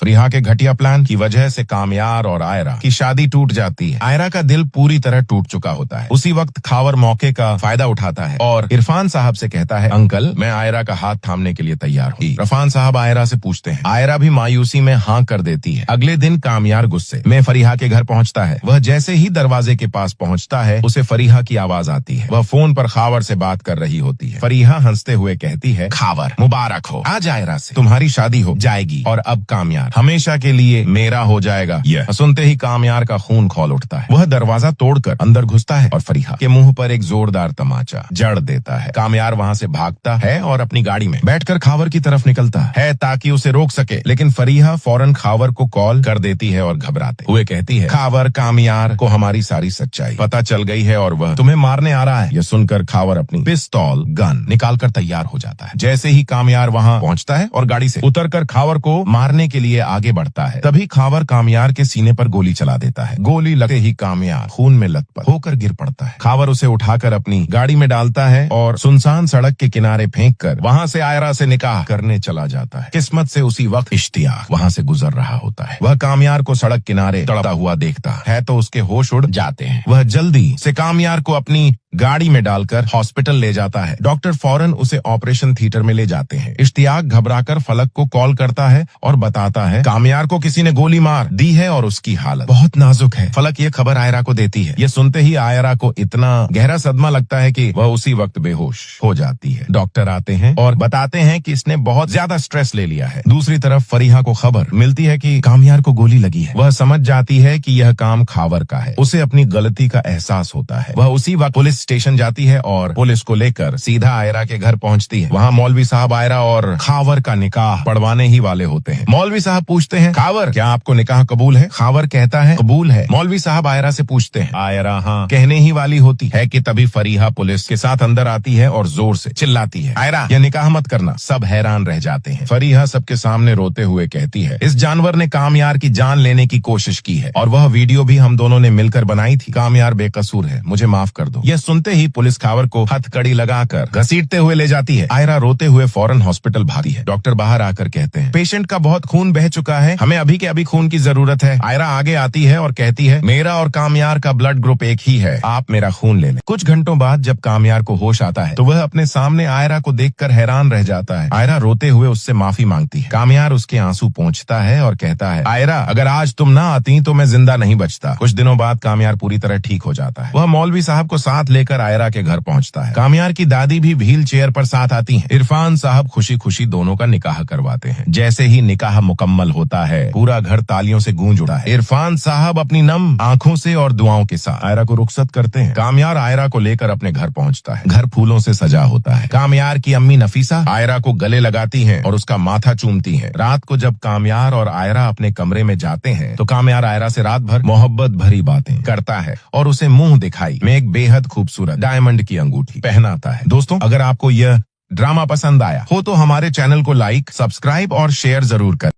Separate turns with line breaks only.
फरीहा के घटिया प्लान की वजह से कामयार और आयरा की शादी टूट जाती है। आयरा का दिल पूरी तरह टूट चुका होता है। उसी वक्त खावर मौके का फायदा उठाता है और इरफान साहब से कहता है, अंकल मैं आयरा का हाथ थामने के लिए तैयार हूँ। इरफान साहब आयरा से पूछते हैं। आयरा भी मायूसी में हाँ कर देती है। अगले दिन कामयार गुस्से में फरीहा के घर पहुँचता है। वह जैसे ही दरवाजे के पास पहुँचता है उसे फरीहा की आवाज आती है। वह फोन पर खावर से बात कर रही होती है। फरीहा हंसते हुए कहती है, खावर मुबारक हो, आज आयरा से तुम्हारी शादी हो जाएगी और अब कामयार हमेशा के लिए मेरा हो जाएगा। यह सुनते ही कामयार का खून खौल उठता है। वह दरवाजा तोड़कर अंदर घुसता है और फरीहा के मुंह पर एक जोरदार तमाचा जड़ देता है। कामयार वहां से भागता है और अपनी गाड़ी में बैठकर खावर की तरफ निकलता है ताकि उसे रोक सके, लेकिन फरीहा फौरन खावर को कॉल कर देती है और घबराते हुए कहती है, खावर कामयार को हमारी सारी सच्चाई पता चल गई है और वह तुम्हें मारने आ रहा है। यह सुनकर खावर अपनी पिस्तौल गन निकालकर तैयार हो जाता है। जैसे ही कामयार वहां पहुंचता है और गाड़ी से उतरकर खावर को मारने के लिए आगे बढ़ता है, तभी खावर कामयार के सीने पर गोली चला देता है। गोली लगते ही कामयार खून में लथपथ होकर गिर पड़ता है। खावर उसे उठाकर अपनी गाड़ी में डालता है और सुनसान सड़क के किनारे फेंककर वहां से आयरा से निकाह करने चला जाता है। किस्मत से उसी वक्त इश्तियाक वहां से गुजर रहा होता है। वह कामयार को सड़क किनारे तड़पता हुआ देखता है तो उसके होश उड़ जाते हैं। वह जल्दी से कामयार को अपनी गाड़ी में डालकर हॉस्पिटल ले जाता है। डॉक्टर फौरन उसे ऑपरेशन थिएटर में ले जाते हैं। इश्तियाक घबराकर फलक को कॉल करता है और बताता है, कामयार को किसी ने गोली मार दी है और उसकी हालत बहुत नाजुक है। फलक ये खबर आयरा को देती है। ये सुनते ही आयरा को इतना गहरा सदमा लगता है कि वह उसी वक्त बेहोश हो जाती है। डॉक्टर आते हैं और बताते हैं कि इसने बहुत ज्यादा स्ट्रेस ले लिया है। दूसरी तरफ फरीहा को खबर मिलती है कि कामयार को गोली लगी है। वह समझ जाती है कि यह काम खावर का है। उसे अपनी गलती का एहसास होता है। वह उसी वक्त पुलिस स्टेशन जाती है और पुलिस को लेकर सीधा आयरा के घर पहुंचती है। वहां मौलवी साहब आयरा और खावर का निकाह पढ़वाने ही वाले होते हैं। मौलवी साहब पूछते हैं, खावर क्या आपको निकाह कबूल है? खावर कहता है, कबूल है। मौलवी साहब आयरा से पूछते हैं। आयरा हाँ कहने ही वाली होती है कि तभी फरीहा पुलिस के साथ अंदर आती है और जोर से चिल्लाती है, आयरा यह निकाह मत करना। सब हैरान रह जाते हैं। फरीहा सबके सामने रोते हुए कहती है, इस जानवर ने कामयार की जान लेने की कोशिश की है और वह वीडियो भी हम दोनों ने मिलकर बनाई थी। कामयार बेकसूर है, मुझे माफ कर दो। यह सुनते ही पुलिस खावर को हथकड़ी लगाकर घसीटते हुए ले जाती है। आयरा रोते हुए फौरन हॉस्पिटल भागती है। डॉक्टर बाहर आकर कहते हैं, पेशेंट का बहुत खून बह चुका है, हमें अभी के अभी खून की जरूरत है। आयरा आगे आती है और कहती है, मेरा और कामयार का ब्लड ग्रुप एक ही है, आप मेरा खून ले लें। कुछ घंटों बाद जब कामयार को होश आता है तो वह अपने सामने आयरा को देखकर हैरान रह जाता है। आयरा रोते हुए उससे माफी मांगती है। कामयार उसके आंसू पोंछता है और कहता है, आयरा अगर आज तुम ना आती तो मैं जिंदा नहीं बचता। कुछ दिनों बाद कामयार पूरी तरह ठीक हो जाता है। वह मौलवी साहब को साथ लेकर आयरा के घर पहुंचता है। कामयार की दादी भी व्हील चेयर पर साथ आती हैं। इरफान साहब खुशी खुशी दोनों का निकाह करवाते हैं। जैसे ही निकाह मुकम्मल होता है पूरा घर तालियों से गूंज उठा है। इरफान साहब अपनी नम आंखों से और दुआओं के साथ आयरा को रुखसत करते हैं। कामयार आयरा को लेकर अपने घर पहुंचता है। घर फूलों से सजा होता है। कामयार की अम्मी नफीसा आयरा को गले लगाती हैं और उसका माथा चूमती हैं। रात को जब कामयार और आयरा अपने कमरे में जाते हैं तो कामयार आयरा से रात भर मोहब्बत भरी बातें करता है और उसे मुंह दिखाई में एक बेहद खूबसूरत डायमंड की अंगूठी पहनाता है। दोस्तों अगर आपको यह ड्रामा पसंद आया हो तो हमारे चैनल को लाइक, सब्सक्राइब और शेयर जरूर करें।